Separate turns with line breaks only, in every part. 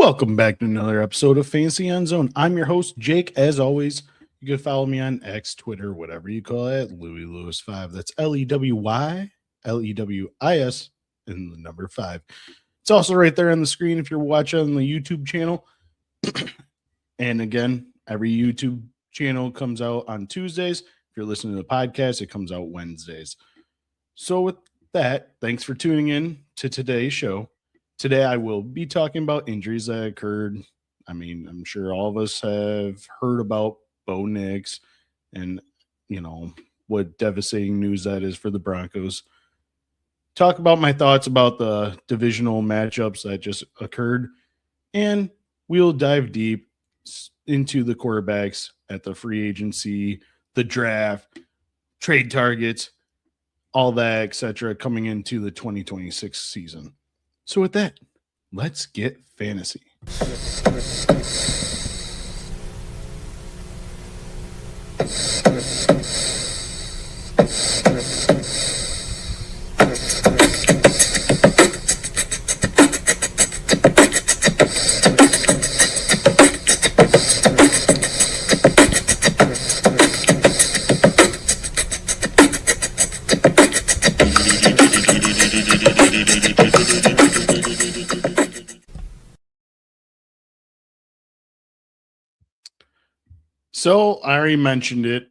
Welcome back to another episode of Fantasy Endzone. I'm your host, Jake. As always, you can follow me on X, Twitter, whatever you call it, Louis Lewis 5. That's Lewis, Lewis, and the number 5. It's also right there on the screen if you're watching on the YouTube channel. And again, every YouTube channel comes out on Tuesdays. If you're listening to the podcast, it comes out Wednesdays. So with that, thanks for tuning in to today's show. Today, I will be talking about injuries that occurred. I mean, I'm sure all of us have heard about Bo Nix and, what devastating news that is for the Broncos. Talk about my thoughts about the divisional matchups that just occurred. And we'll dive deep into the quarterbacks at the free agency, the draft, trade targets, all that, etc., coming into the 2026 season. So with that, let's get fantasy. So I already mentioned it.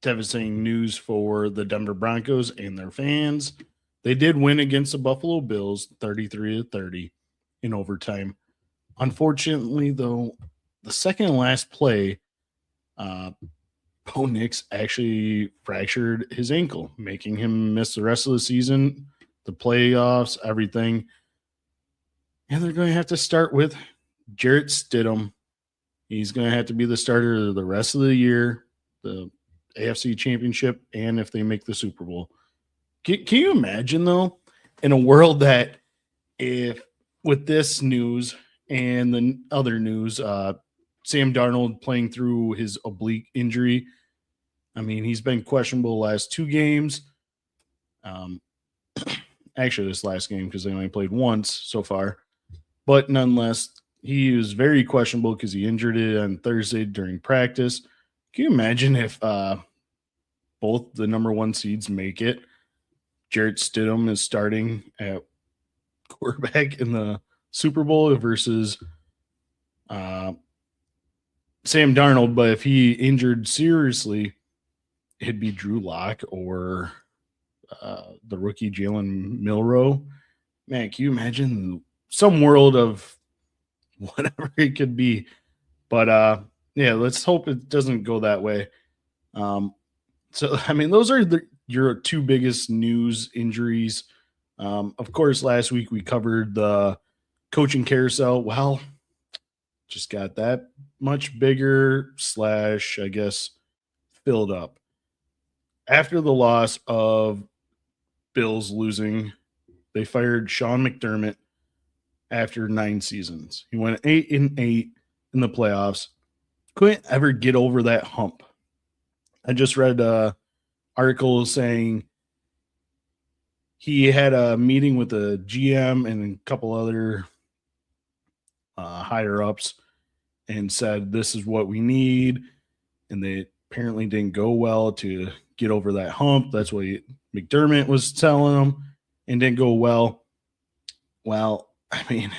Devastating news for the Denver Broncos and their fans. They did win against the Buffalo Bills 33-30 in overtime. Unfortunately, though, the second and last play, Bo Nix actually fractured his ankle, making him miss the rest of the season, the playoffs, everything. And they're going to have to start with Jarrett Stidham. He's going to have to be the starter the rest of the year, the AFC Championship, and if they make the Super Bowl. Can you imagine, though, in a world that if with this news and the other news, Sam Darnold playing through his oblique injury, I mean, he's been questionable the last 2 games. Actually, this last game because they only played once so far. But nonetheless, he was very questionable because he injured it on Thursday during practice. Can you imagine if both the number 1 seeds make it? Jarrett Stidham is starting at quarterback in the Super Bowl versus Sam Darnold. But if he injured seriously, it'd be Drew Lock or the rookie Jalen Milroe. Man, can you imagine some world of whatever it could be? But yeah, let's hope it doesn't go that way. So I mean, those are your 2 biggest news injuries. Of course, last week we covered the coaching carousel. Well, just got that much bigger / I guess filled up after the loss of Bills losing. They fired Sean McDermott after 9 seasons. He went 8-8 in the playoffs. Couldn't ever get over that hump. I just read an article saying he had a meeting with the GM and a couple other higher-ups and said, this is what we need. And they apparently didn't go well to get over that hump. That's what McDermott was telling them, and didn't go well. Well, I mean,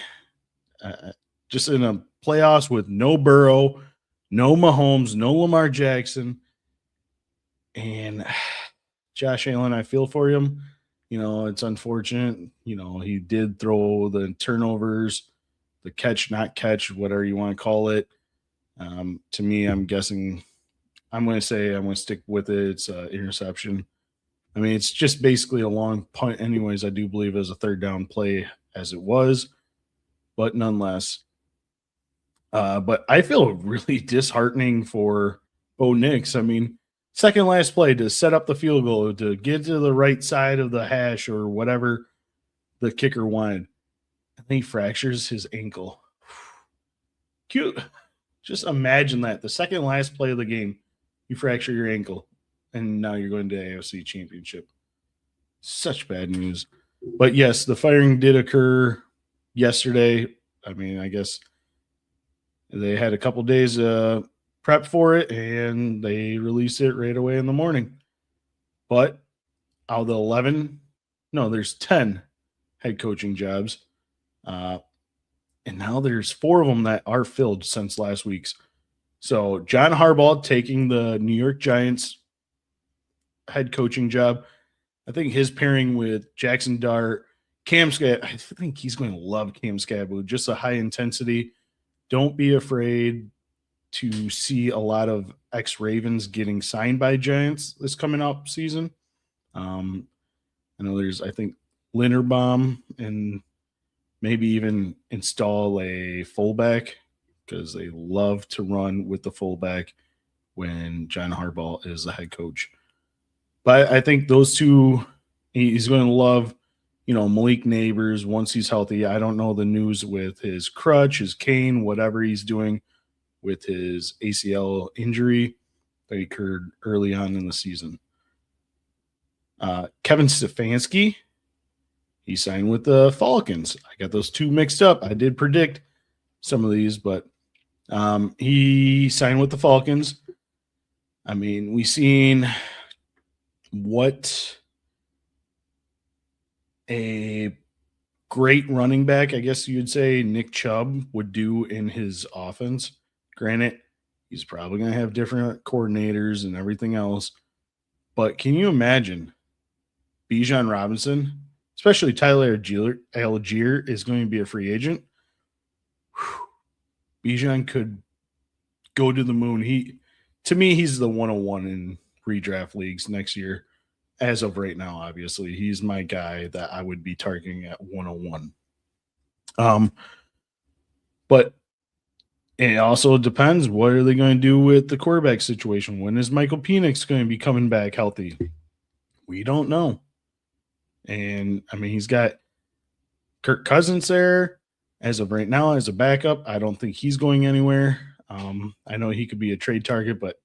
just in a playoffs with no Burrow, no Mahomes, no Lamar Jackson, and Josh Allen, I feel for him. It's unfortunate. He did throw the turnovers, the catch, not catch, whatever you want to call it. To me, I'm guessing I'm going to stick with it. It's an interception. I mean, it's just basically a long punt anyways. I do believe it was a 3rd down play as it was, but nonetheless. But I feel really disheartening for Bo Nix. I mean, second last play to set up the field goal, to get to the right side of the hash or whatever the kicker wanted. And then he fractures his ankle. Cute. Just imagine that. The second last play of the game, you fracture your ankle, and now you're going to AFC Championship. Such bad news. But yes, the firing did occur yesterday. I mean, I guess they had a couple days prep for it, and they released it right away in the morning. But out of the 11, no, there's 10 head coaching jobs. And now there's 4 of them that are filled since last week's. So John Harbaugh taking the New York Giants head coaching job. I think his pairing with Jackson Dart, Cam Scab, I think he's going to love Cam Scab. Just a high intensity. Don't be afraid to see a lot of ex-Ravens getting signed by Giants this coming up season. I know there's, I think, Linderbaum, and maybe even install a fullback because they love to run with the fullback when John Harbaugh is the head coach. But I think those two, he's going to love, Malik Neighbors once he's healthy. I don't know the news with his crutch, his cane, whatever he's doing with his ACL injury that occurred early on in the season. Kevin Stefanski, he signed with the Falcons. I got those two mixed up. I did predict some of these, but he signed with the Falcons. I mean, we seen what a great running back, I guess you'd say, Nick Chubb would do in his offense. Granted, he's probably going to have different coordinators and everything else. But can you imagine Bijan Robinson, especially Tyler Algier, is going to be a free agent? Bijan could go to the moon. To me, he's the 101 in redraft leagues next year. As of right now, obviously, he's my guy that I would be targeting at 101. But it also depends. What are they going to do with the quarterback situation? When is Michael Penix going to be coming back healthy? We don't know. And, I mean, he's got Kirk Cousins there as of right now as a backup. I don't think he's going anywhere. I know he could be a trade target, but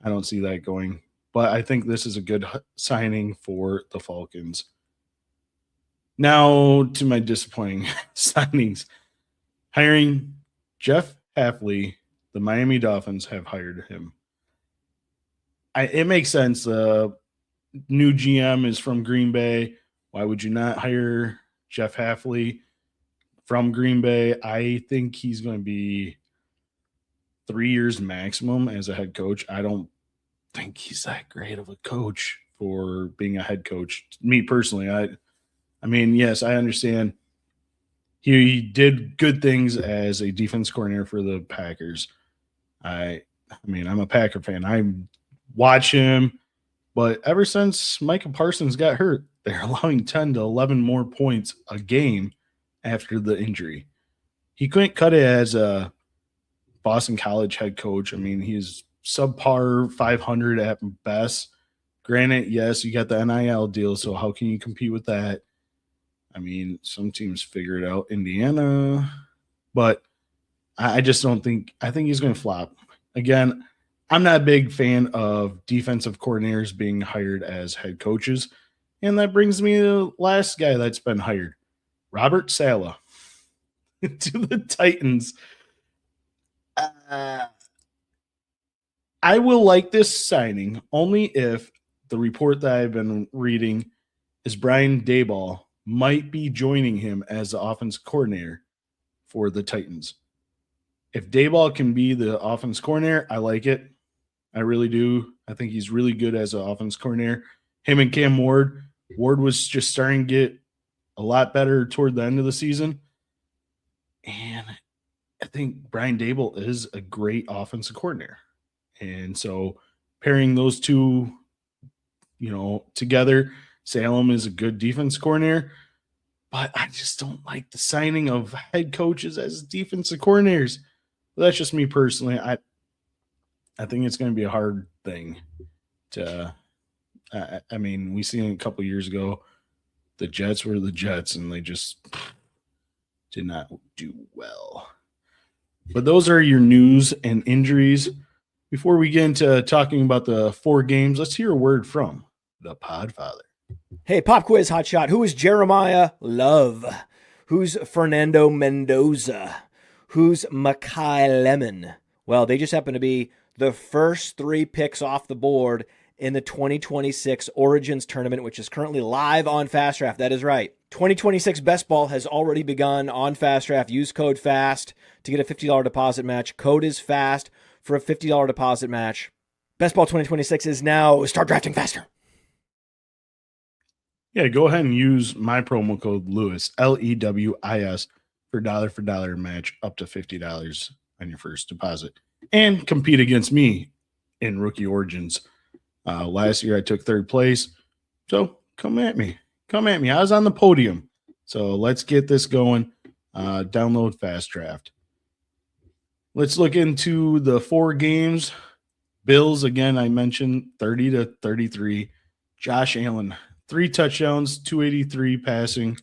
I don't see that going. But I think this is a good signing for the Falcons. Now to my disappointing signings. Hiring Jeff Hafley, the Miami Dolphins have hired him. It makes sense. New GM is from Green Bay. Why would you not hire Jeff Hafley from Green Bay? I think he's going to be 3 years maximum as a head coach. I don't think he's that great of a coach for being a head coach. Me personally, I mean, yes, I understand he did good things as a defense coordinator for the Packers. I mean, I'm a Packer fan. I watch him, but ever since Micah Parsons got hurt, they're allowing 10 to 11 more points a game after the injury. He couldn't cut it as a Boston College head coach. I mean, he's subpar 500 at best. Granted, yes, you got the NIL deal, so how can you compete with that? I mean, some teams figure it out. Indiana, but I just don't think – I think he's going to flop. Again, I'm not a big fan of defensive coordinators being hired as head coaches, and that brings me to the last guy that's been hired, Robert Saleh, to the Titans. I will like this signing only if the report that I've been reading is Brian Daboll might be joining him as the offense coordinator for the Titans. If Daboll can be the offense coordinator, I like it. I really do. I think he's really good as an offense coordinator. Him and Cam Ward. Ward was just starting to get a lot better toward the end of the season. And I think Brian Daboll is a great offensive coordinator. And so pairing those two, together, Salem is a good defense coordinator, but I just don't like the signing of head coaches as defensive coordinators. But that's just me personally. I think it's going to be a hard thing to I mean, we seen it a couple years ago. The Jets were the Jets, and they just did not do well. But those are your news and injuries. Before we get into talking about the 4 games, let's hear a word from the Podfather.
Hey, pop quiz hotshot. Who is Jeremiah Love? Who's Fernando Mendoza? Who's Makai Lemon? Well, they just happen to be the first 3 picks off the board in the 2026 Origins Tournament, which is currently live on Fast Draft. That is right. 2026 Best Ball has already begun on Fast Draft. Use code FAST to get a $50 deposit match. Code is FAST for a $50 deposit match. Best Ball 2026 is now. Start drafting faster.
Yeah, go ahead and use my promo code Lewis, LEWIS, for dollar match up to $50 on your first deposit. And compete against me in Rookie Origins. Last year I took 3rd place. So come at me. Come at me. I was on the podium. So let's get this going. Download Fast Draft. Let's look into the 4 games. Bills, again, I mentioned 30-33. Josh Allen, 3 touchdowns, 283 passing,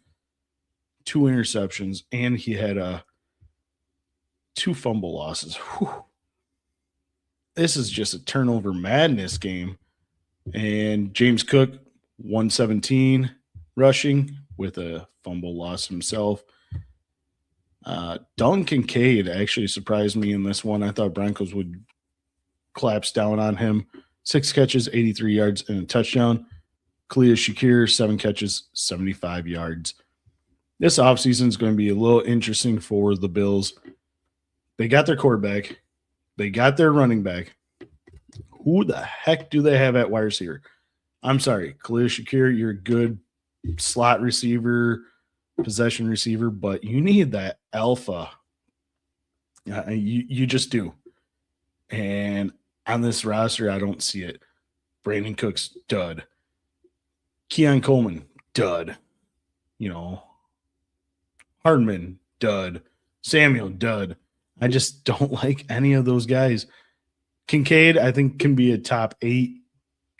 2 interceptions, and he had 2 fumble losses. Whew. This is just a turnover madness game. And James Cook, 117 rushing with a fumble loss himself. Dalton Kincaid actually surprised me in this one. I thought Broncos would collapse down on him. 6 catches, 83 yards, and a touchdown. Khalil Shakir, 7 catches, 75 yards. This offseason is going to be a little interesting for the Bills. They got their quarterback. They got their running back. Who the heck do they have at wide receiver? I'm sorry, Khalil Shakir, you're a good slot receiver, possession receiver, but you need that alpha. You just do. And on this roster, I don't see it. Brandon Cooks, dud. Keon Coleman, dud. Hardman, dud. Samuel, dud. I just don't like any of those guys. Kincaid, I think, can be a top 8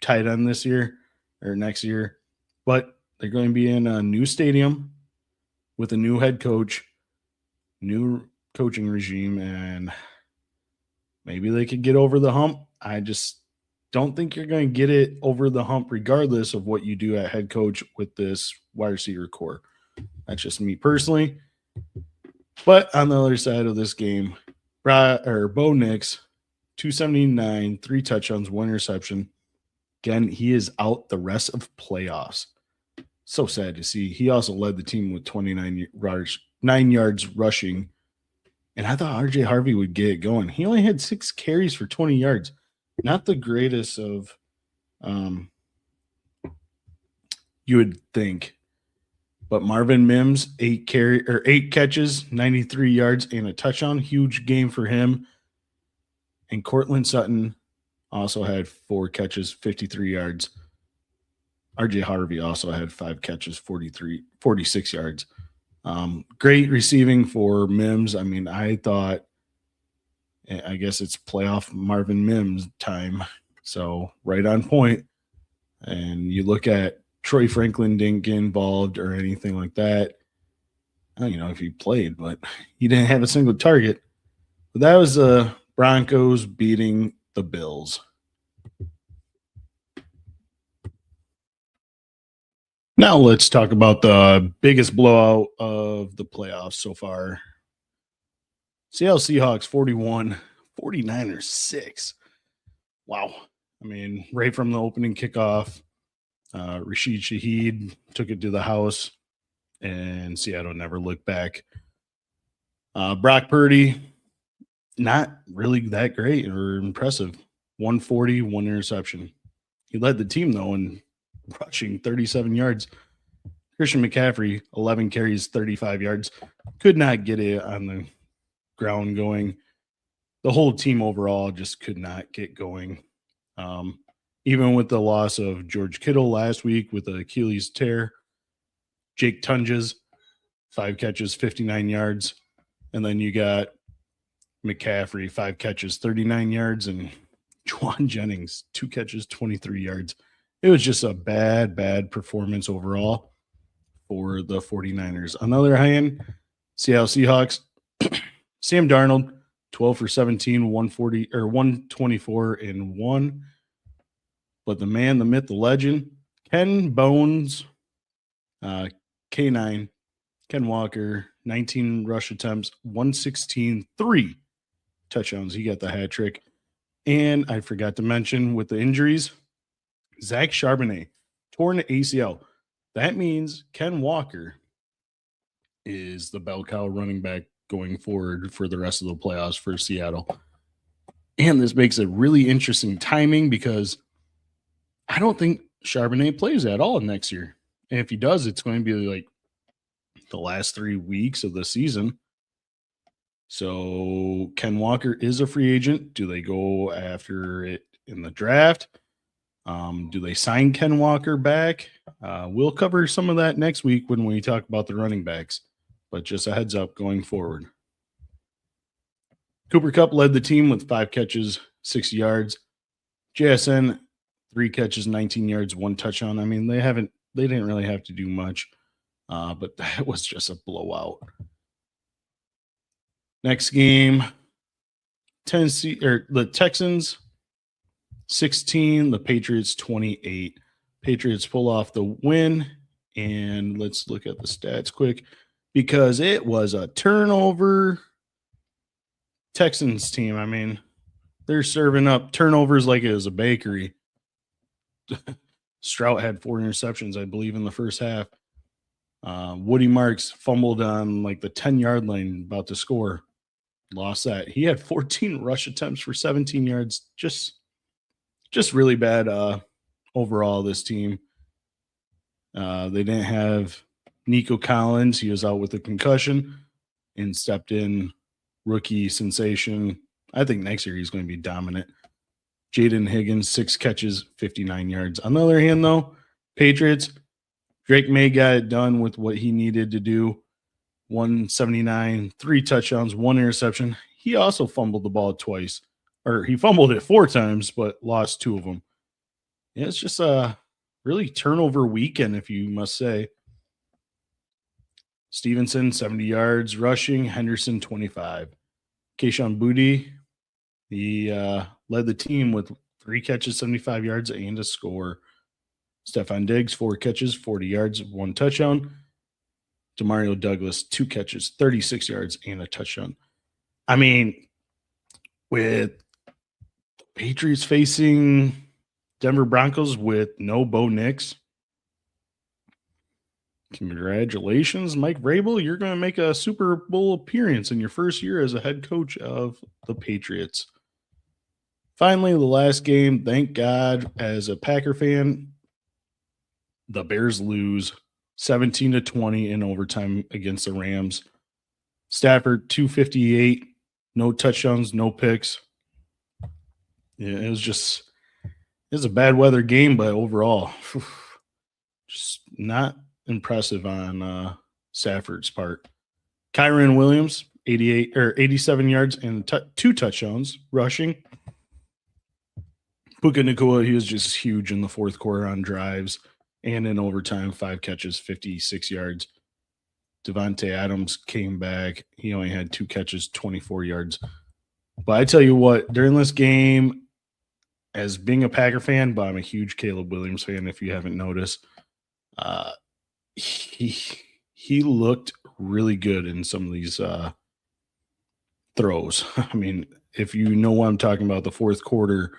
tight end this year or next year. But they're going to be in a new stadium with a new head coach, new coaching regime, and maybe they could get over the hump. I just don't think you're going to get it over the hump regardless of what you do at head coach with this wide receiver core. That's just me personally. But on the other side of this game, Bo Nix, 279, 3 touchdowns, 1 interception. Again, he is out the rest of playoffs. So sad to see. He also led the team with 9 yards rushing. And I thought RJ Harvey would get it going. He only had 6 carries for 20 yards. Not the greatest of you would think. But Marvin Mims, 8 catches, 93 yards, and a touchdown. Huge game for him. And Cortland Sutton also had 4 catches, 53 yards. RJ Harvey also had 5 catches, 46 yards. Great receiving for Mims. I mean, I guess it's playoff Marvin Mims time. So right on point. And you look at Troy Franklin didn't get involved or anything like that. I don't know if he played, but he didn't have a single target. But that was Broncos beating the Bills. Now let's talk about the biggest blowout of the playoffs so far. Seattle Seahawks 41, 49ers 6. Wow. I mean, right from the opening kickoff, Rashid Shaheed took it to the house, and Seattle never looked back. Brock Purdy, not really that great or impressive. 140, 1 interception. He led the team, though, in rushing 37 yards. Christian McCaffrey, 11 carries, 35 yards. Could not get it on the ground going. The whole team overall just could not get going. Even with the loss of George Kittle last week with the Achilles tear, Jake Tunges, 5 catches, 59 yards. And then you got McCaffrey, 5 catches, 39 yards, and Juwan Jennings, 2 catches, 23 yards. It was just a bad performance overall for the 49ers. On the other hand, Seattle Seahawks, Sam Darnold, 12 for 17, 124 and 1. But the man, the myth, the legend, Ken Bones, K9, Ken Walker, 19 rush attempts, 116, 3 touchdowns. He got the hat trick. And I forgot to mention with the injuries, Zach Charbonnet, torn ACL. That means Ken Walker is the bell cow running back going forward for the rest of the playoffs for Seattle. And this makes it really interesting timing because I don't think Charbonnet plays at all next year. And if he does, it's going to be like the last 3 weeks of the season. So Ken Walker is a free agent. Do they go after it in the draft? Do they sign Ken Walker back? We'll cover some of that next week when we talk about the running backs. But just a heads up going forward. Cooper Kupp led the team with 5 catches, 60 yards. JSN, 3 catches, 19 yards, 1 touchdown. I mean, they didn't really have to do much, but that was just a blowout. Next game, the Texans 16, the Patriots 28. Patriots pull off the win, and let's look at the stats quick because it was a turnover Texans team. I mean, they're serving up turnovers like it was a bakery. Stroud had 4 interceptions, I believe, in the first half. Woody Marks fumbled on like the 10-yard line about to score. Lost that. He had 14 rush attempts for 17 yards. Just really bad overall, this team. They didn't have Nico Collins. He was out with a concussion and stepped in rookie sensation. I think next year he's going to be dominant. Jaden Higgins, 6 catches, 59 yards. On the other hand, though, Patriots, Drake May got it done with what he needed to do. 179, 3 touchdowns, 1 interception. He also fumbled the ball twice. Or he fumbled it 4 times, but lost 2 of them. Yeah, it's just a really turnover weekend, if you must say. Stevenson, 70 yards rushing. Henderson, 25. Kayshon Boutte, he led the team with 3 catches, 75 yards, and a score. Stephon Diggs, 4 catches, 40 yards, 1 touchdown. Demario Douglas, 2 catches, 36 yards, and a touchdown. I mean, with the Patriots facing Denver Broncos with no Bo Nix, congratulations, Mike Vrabel. You're going to make a Super Bowl appearance in your first year as a head coach of the Patriots. Finally, the last game, thank God, as a Packer fan, the Bears lose 17-20 in overtime against the Rams. Stafford, 258, no touchdowns, no picks. Yeah, it was a bad weather game, but overall, just not impressive on Stafford's part. Kyron Williams, 87 yards and 2 touchdowns rushing. Puka Nacua, he was just huge in the fourth quarter on drives and in overtime, 5 catches, 56 yards. Devontae Adams came back. He only had 2 catches, 24 yards. But I tell you what, during this game, as being a Packer fan, but I'm a huge Caleb Williams fan, if you haven't noticed, he looked really good in some of these throws. I mean, if you know what I'm talking about, the fourth quarter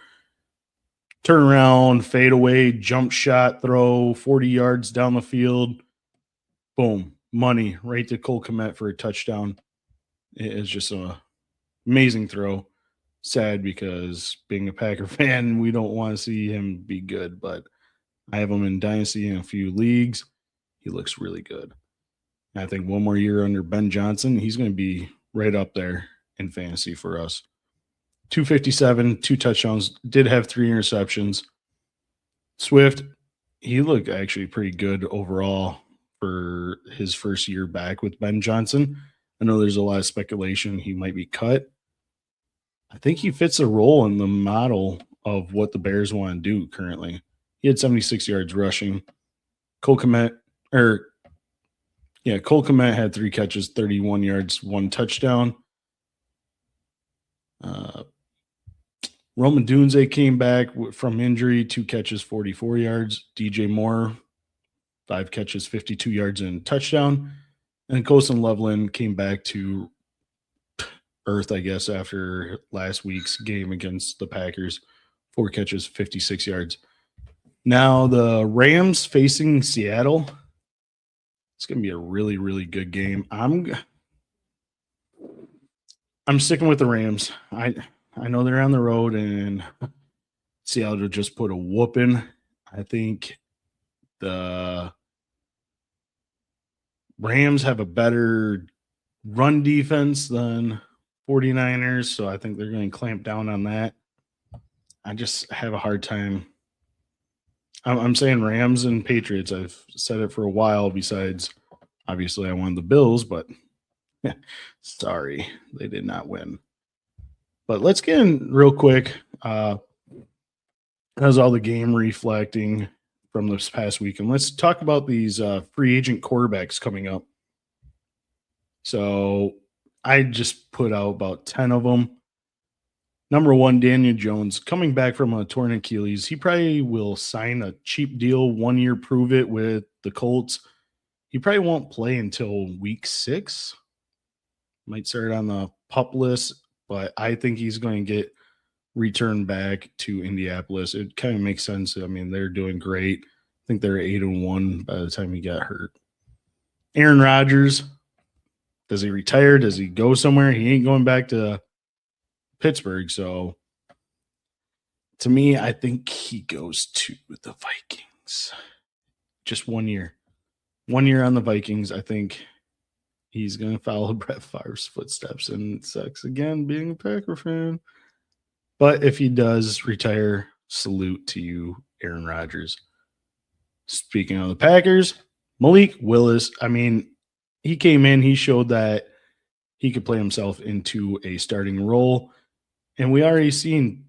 turnaround, fade away, jump shot throw, 40 yards down the field, boom, money right to Cole Kmet for a touchdown. It is just an amazing throw. Sad because being a Packer fan, we don't want to see him be good, but I have him in Dynasty in a few leagues. He looks really good. And I think one more year under Ben Johnson, he's going to be right up there in fantasy for us. 257, 2 touchdowns, did have 3 interceptions. Swift, he looked actually pretty good overall for his first year back with Ben Johnson. I know there's a lot of speculation he might be cut. I think he fits a role in the model of what the Bears want to do currently. He had 76 yards rushing. Cole Kmet had 3 catches, 31 yards, 1 touchdown. Roman Dunze came back from injury, 2 catches, 44 yards. DJ Moore, 5 catches, 52 yards, and a touchdown. And Colson Loveland came back to earth, I guess, after last week's game against the Packers. 4 catches, 56 yards. Now the Rams facing Seattle. It's going to be a really, really good game. I'm sticking with the Rams. I know they're on the road, and Seattle just put a whooping. I think the Rams have a better run defense than 49ers, so I think they're going to clamp down on that. I just have a hard time. I'm saying Rams and Patriots. I've said it for a while, besides, obviously, I won the Bills, but sorry, they did not win. But let's get in real quick. How's all the game reflecting from this past week? And let's talk about these free agent quarterbacks coming up. So I just put out about 10 of them. Number 1, Daniel Jones, coming back from a torn Achilles. He probably will sign a cheap deal, 1 year, prove it with the Colts. He probably won't play until week 6. Might start on the PUP list, but I think he's going to get returned back to Indianapolis. It kind of makes sense. I mean, they're doing great. I think they're 8-1 by the time he got hurt. Aaron Rodgers, does he retire? Does he go somewhere? He ain't going back to Pittsburgh. So to me, I think he goes to the Vikings. Just 1 year. 1 year on the Vikings. I think he's going to follow Brett Favre's footsteps, and it sucks again being a Packer fan. But if he does retire, salute to you, Aaron Rodgers. Speaking of the Packers, Malik Willis, I mean, he came in, he showed that he could play himself into a starting role. And we already seen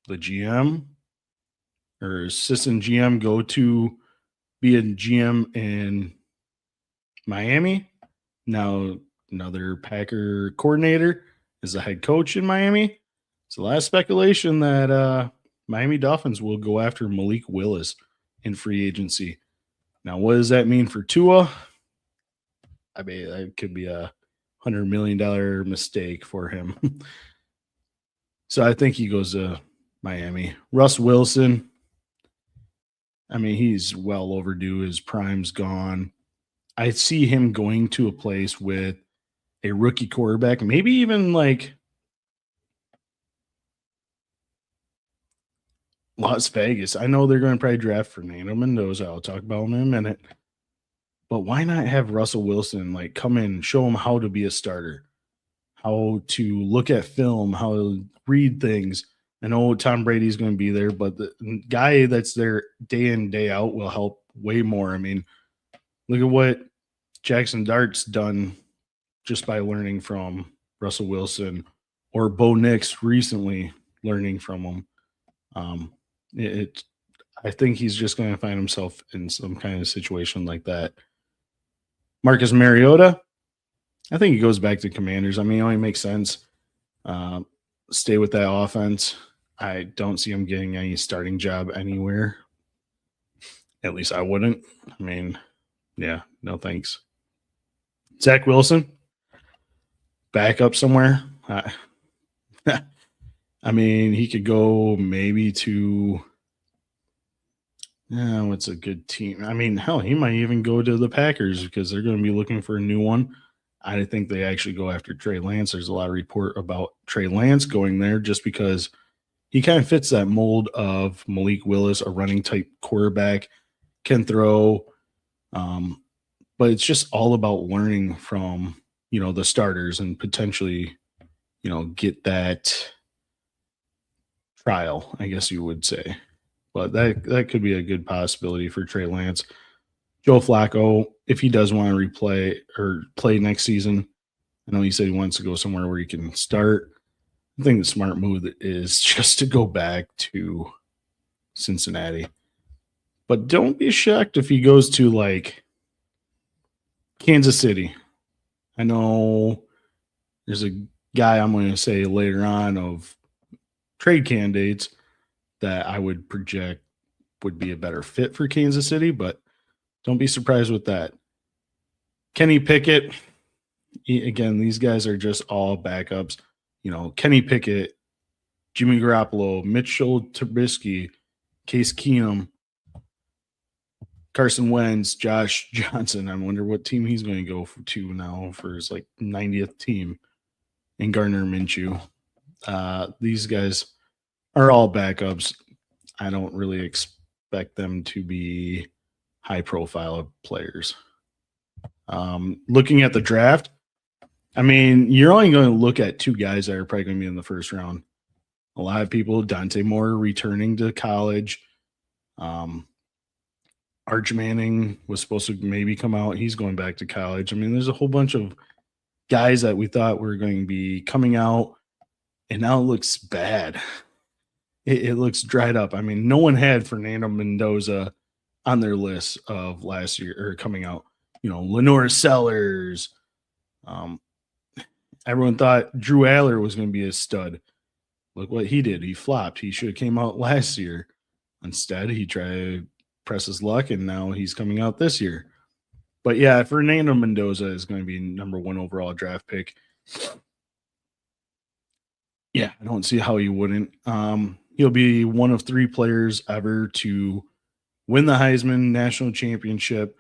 the GM or assistant GM go to be a GM in Miami. Now another Packer coordinator is the head coach in Miami. It's a lot of speculation that Miami Dolphins will go after Malik Willis in free agency. Now, what does that mean for Tua? I mean, that could be a $100 million mistake for him. So I think he goes to Miami. Russ Wilson, I mean, he's well overdue. His prime's gone. I see him going to a place with a rookie quarterback, maybe even like Las Vegas. I know they're going to probably draft Fernando Mendoza. I'll talk about him in a minute. But why not have Russell Wilson like come in, show him how to be a starter, how to look at film, how to read things. I know Tom Brady's going to be there, but the guy that's there day in, day out will help way more. I mean, look at what Jackson Dart's done just by learning from Russell Wilson, or Bo Nix recently learning from him. I think he's just going to find himself in some kind of situation like that. Marcus Mariota, I think he goes back to Commanders. I mean, it only makes sense. Stay with that offense. I don't see him getting any starting job anywhere. At least I wouldn't. I mean, yeah, no thanks. Zach Wilson, back up somewhere. I mean, he could go maybe to what's a good team? I mean, hell, he might even go to the Packers because they're going to be looking for a new one. I think they actually go after Trey Lance. There's a lot of report about Trey Lance going there just because he kind of fits that mold of Malik Willis, a running type quarterback, can throw. But it's just all about learning from, the starters and potentially, get that trial, I guess you would say. But that could be a good possibility for Trey Lance. Joe Flacco, if he does want to replay or play next season, I know he said he wants to go somewhere where he can start. I think the smart move is just to go back to Cincinnati. But don't be shocked if he goes to like Kansas City. I know there's a guy I'm going to say later on of trade candidates that I would project would be a better fit for Kansas City, but don't be surprised with that. Kenny Pickett, again, these guys are just all backups. Kenny Pickett, Jimmy Garoppolo, Mitchell Trubisky, Case Keenum, Carson Wentz, Josh Johnson. I wonder what team he's going to go to now for his 90th team. And Gardner Minshew. These guys are all backups. I don't really expect them to be high-profile players. Looking at the draft, you're only going to look at two guys that are probably going to be in the first round. A lot of people, Dante Moore returning to college. Arch Manning was supposed to maybe come out. He's going back to college. There's a whole bunch of guys that we thought were going to be coming out, and now it looks bad. It looks dried up. No one had Fernando Mendoza on their list of last year or coming out. Lenore Sellers. Everyone thought Drew Aller was going to be a stud. Look what he did. He flopped. He should have came out last year. Instead, he tried to press his luck, and now he's coming out this year. But yeah, Fernando Mendoza is going to be number 1 overall draft pick. Yeah, I don't see how he wouldn't. He'll be one of 3 players ever to win the Heisman National Championship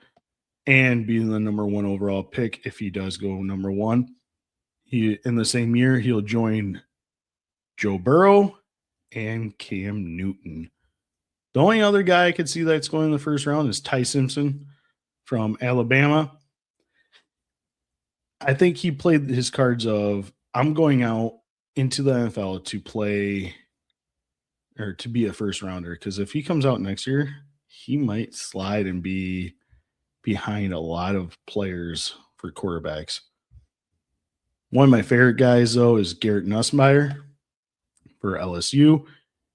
and be the number 1 overall pick if he does go number 1. In the same year, he'll join Joe Burrow and Cam Newton. The only other guy I could see that's going in the first round is Ty Simpson from Alabama. I think he played his cards of, I'm going out into the NFL to play or to be a first rounder, because if he comes out next year, he might slide and be behind a lot of players for quarterbacks. One of my favorite guys, though, is Garrett Nussmeier for LSU.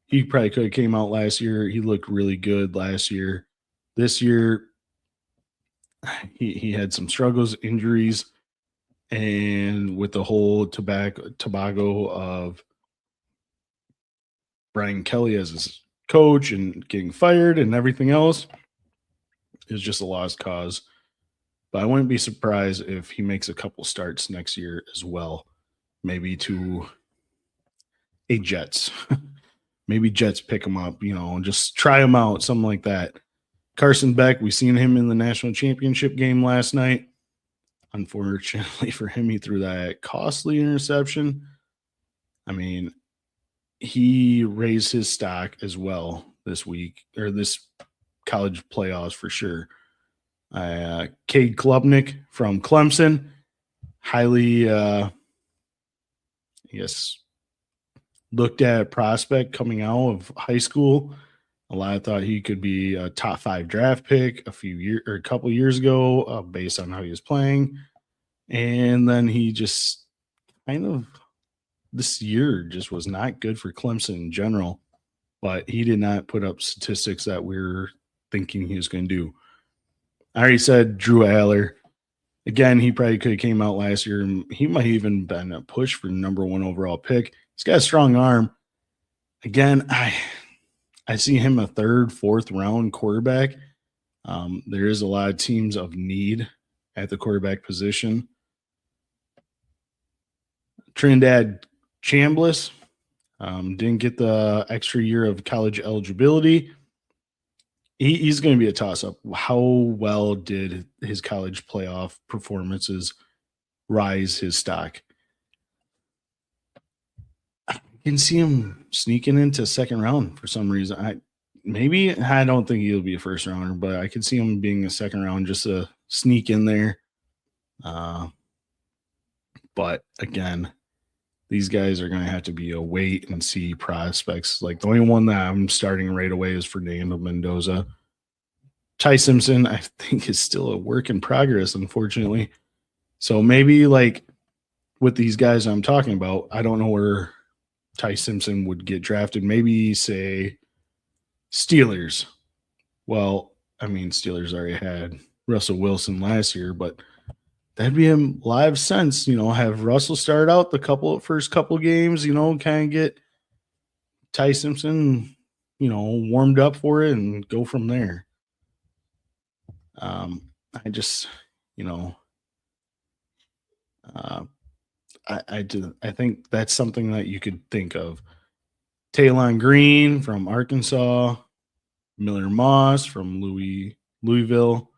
He probably could have came out last year. He looked really good last year. This year, he had some struggles, injuries, and with the whole tobacco of Brian Kelly as his coach and getting fired and everything else, is just a lost cause. But I wouldn't be surprised if he makes a couple starts next year as well. Maybe to a Jets. Maybe Jets pick him up, just try him out, something like that. Carson Beck, we seen him in the national championship game last night. Unfortunately for him, he threw that costly interception. He raised his stock as well this week, or this college playoffs for sure. Cade Klubnik from Clemson, highly, looked at prospect coming out of high school. A lot thought he could be a top 5 draft pick a couple years ago, based on how he was playing. And then he just this year just was not good for Clemson in general, but he did not put up statistics that we're thinking he was going to do. I already said Drew Aller. Again, he probably could have came out last year, and he might even been a push for number 1 overall pick. He's got a strong arm. Again, I see him a 3rd, 4th round quarterback. There is a lot of teams of need at the quarterback position. Trinidad Chambliss didn't get the extra year of college eligibility. He's going to be a toss-up. How well did his college playoff performances rise his stock? I can see him sneaking into 2nd round for some reason. I don't think he'll be a first rounder, but I could see him being a 2nd round just to sneak in there. But again, these guys are going to have to be a wait and see prospects. The only one that I'm starting right away is Fernando Mendoza. Ty Simpson, I think, is still a work in progress, unfortunately. So maybe with these guys I'm talking about, I don't know where Ty Simpson would get drafted. Maybe say Steelers. Well, Steelers already had Russell Wilson last year, but that'd be a lot of sense, have Russell start out the first couple games, kind of get Ty Simpson, warmed up for it and go from there. I just, I think that's something that you could think of. Taylon Green from Arkansas, Miller Moss from Louisville,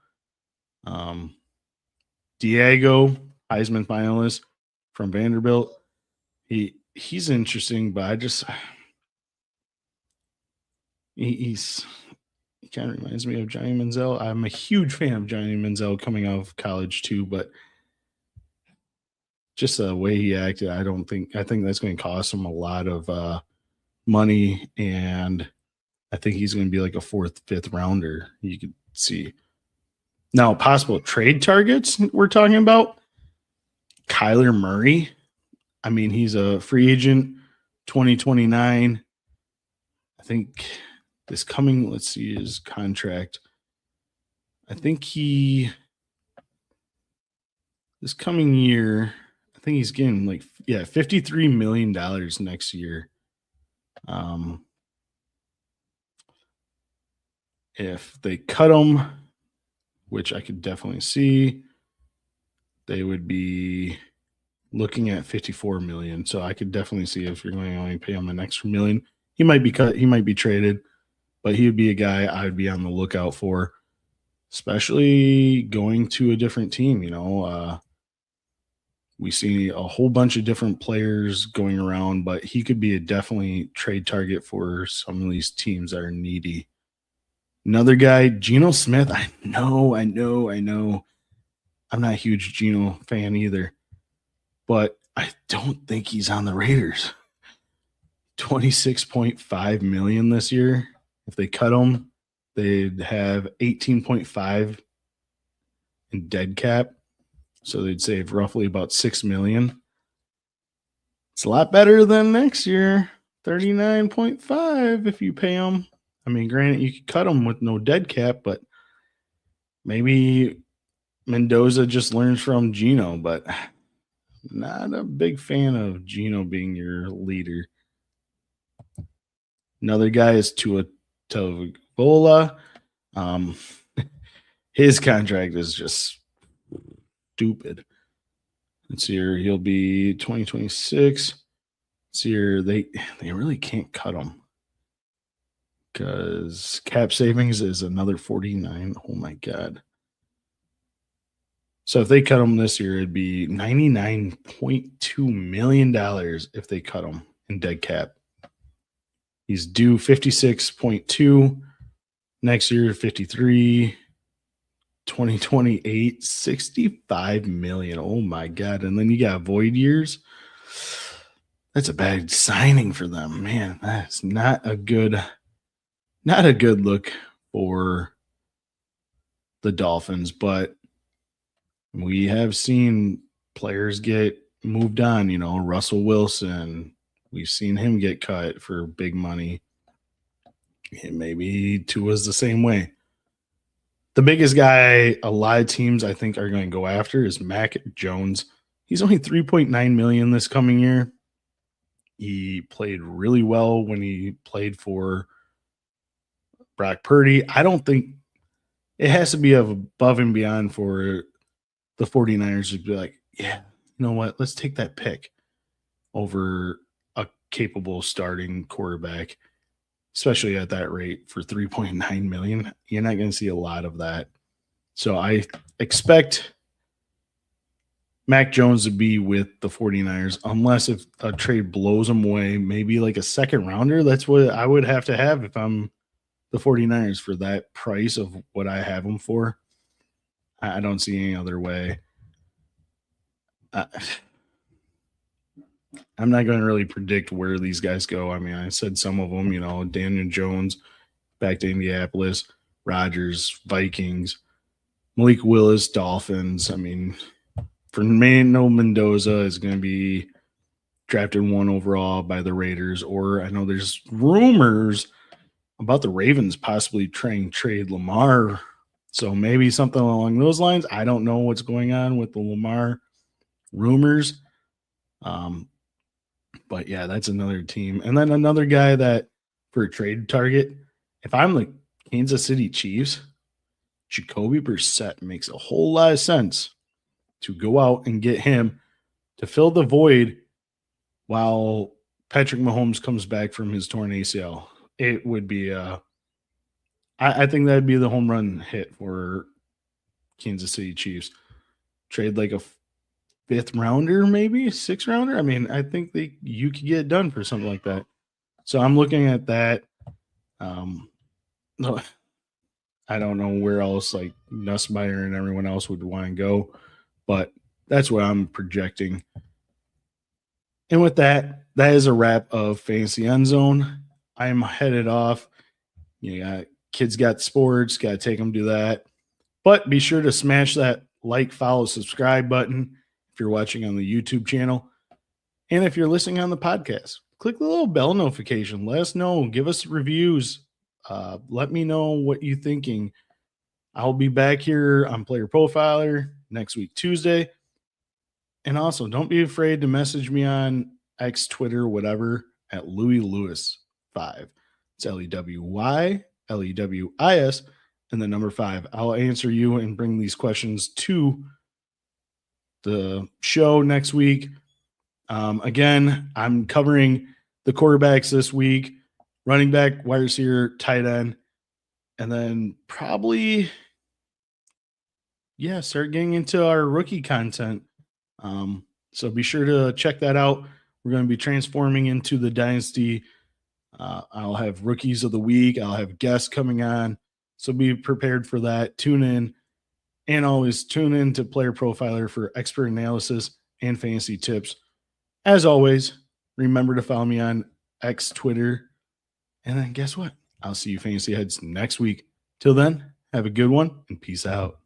Diego, Heisman finalist from Vanderbilt. He's interesting, but he kind of reminds me of Johnny Manziel. I'm a huge fan of Johnny Manziel coming out of college too, but just the way he acted, I think that's going to cost him a lot of money, and I think he's going to be like a 4th, 5th rounder. You could see. Now, possible trade targets we're talking about. Kyler Murray. I mean, he's a free agent, 2029. I think this coming, let's see his contract. I think this coming year, I think he's getting $53 million next year. If they cut him, which I could definitely see, they would be looking at $54 million. So I could definitely see if you're going to only pay him an extra $1 million, he might be cut, he might be traded, but he would be a guy I would be on the lookout for, especially going to a different team. We see a whole bunch of different players going around, but he could be a definitely trade target for some of these teams that are needy. Another guy, Geno Smith. I know. I'm not a huge Geno fan either, but I don't think he's on the Raiders. $26.5 million this year. If they cut him, they'd have 18.5 in dead cap. So they'd save roughly about $6 million. It's a lot better than next year, 39.5 if you pay him. I mean, granted, you could cut him with no dead cap, but maybe Mendoza just learns from Geno, but not a big fan of Geno being your leader. Another guy is Tua Tagovailoa. His contract is just stupid. Let's see here. He'll be 2026. This year, they really can't cut him because cap savings is another 49. Oh my God. So if they cut him this year, it'd be $99.2 million if they cut him in dead cap. He's due 56.2 next year, 53. 2028, $65 million. Oh my God. And then you got void years. That's a bad signing for them. Man, that's not a good look for the Dolphins, but we have seen players get moved on, Russell Wilson. We've seen him get cut for big money. And maybe Tua's the same way. The biggest guy a lot of teams I think are going to go after is Mac Jones. He's only $3.9 million this coming year. He played really well when he played for Brock Purdy. I don't think it has to be above and beyond for the 49ers to be like, yeah, you know what? Let's take that pick over a capable starting quarterback, especially at that rate for $3.9 million. You're not going to see a lot of that. So I expect Mac Jones to be with the 49ers, unless if a trade blows him away, maybe like a second rounder. That's what I would have to have if I'm the 49ers for that price of what I have him for. I don't see any other way. I'm not going to really predict where these guys go. I mean, I said some of them, Daniel Jones back to Indianapolis, Rodgers, Vikings, Malik Willis, Dolphins. I mean, Fernando Mendoza is going to be drafted 1 overall by the Raiders, or I know there's rumors about the Ravens possibly trying to trade Lamar. So maybe something along those lines. I don't know what's going on with the Lamar rumors. But yeah, that's another team. And then another guy that for a trade target, if I'm the Kansas City Chiefs, Jacoby Brissett makes a whole lot of sense to go out and get him to fill the void while Patrick Mahomes comes back from his torn ACL. It would be I think that'd be the home run hit for Kansas City Chiefs. Trade like a fifth rounder, maybe sixth rounder. I mean, I think you could get it done for something like that. So I'm looking at that. No, I don't know where else like Nussmeier and everyone else would want to go, but that's what I'm projecting. And with that, that is a wrap of Fantasy Endzone. I'm headed off. You got kids got sports, got to take them to that. But be sure to smash that like, follow, subscribe button if you're watching on the YouTube channel. And if you're listening on the podcast, click the little bell notification. Let us know. Give us reviews. Let me know what you're thinking. I'll be back here on Player Profiler next week, Tuesday. And also, don't be afraid to message me on X, Twitter, whatever, at Louis Lewis 5. It's LEWY, LEWIS, and the number 5. I'll answer you and bring these questions to the show next week. Again, I'm covering the quarterbacks this week, running back, wide receiver, tight end, and then probably, start getting into our rookie content. So be sure to check that out. We're going to be transforming into the Dynasty. I'll have rookies of the week. I'll have guests coming on. So be prepared for that. Tune in, and always tune in to Player Profiler for expert analysis and fantasy tips. As always, remember to follow me on X, Twitter, and then guess what? I'll see you fantasy heads next week. Till then, have a good one and peace out.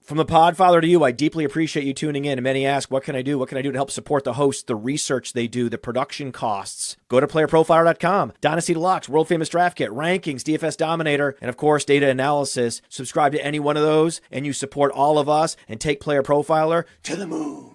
From the Podfather to you, I deeply appreciate you tuning in. And many ask, what can I do? What can I do to help support the hosts, the research they do, the production costs? Go to playerprofiler.com, Dynasty Deluxe, World Famous Draft Kit, Rankings, DFS Dominator, and of course, data analysis. Subscribe to any one of those, and you support all of us and take Player Profiler to the moon.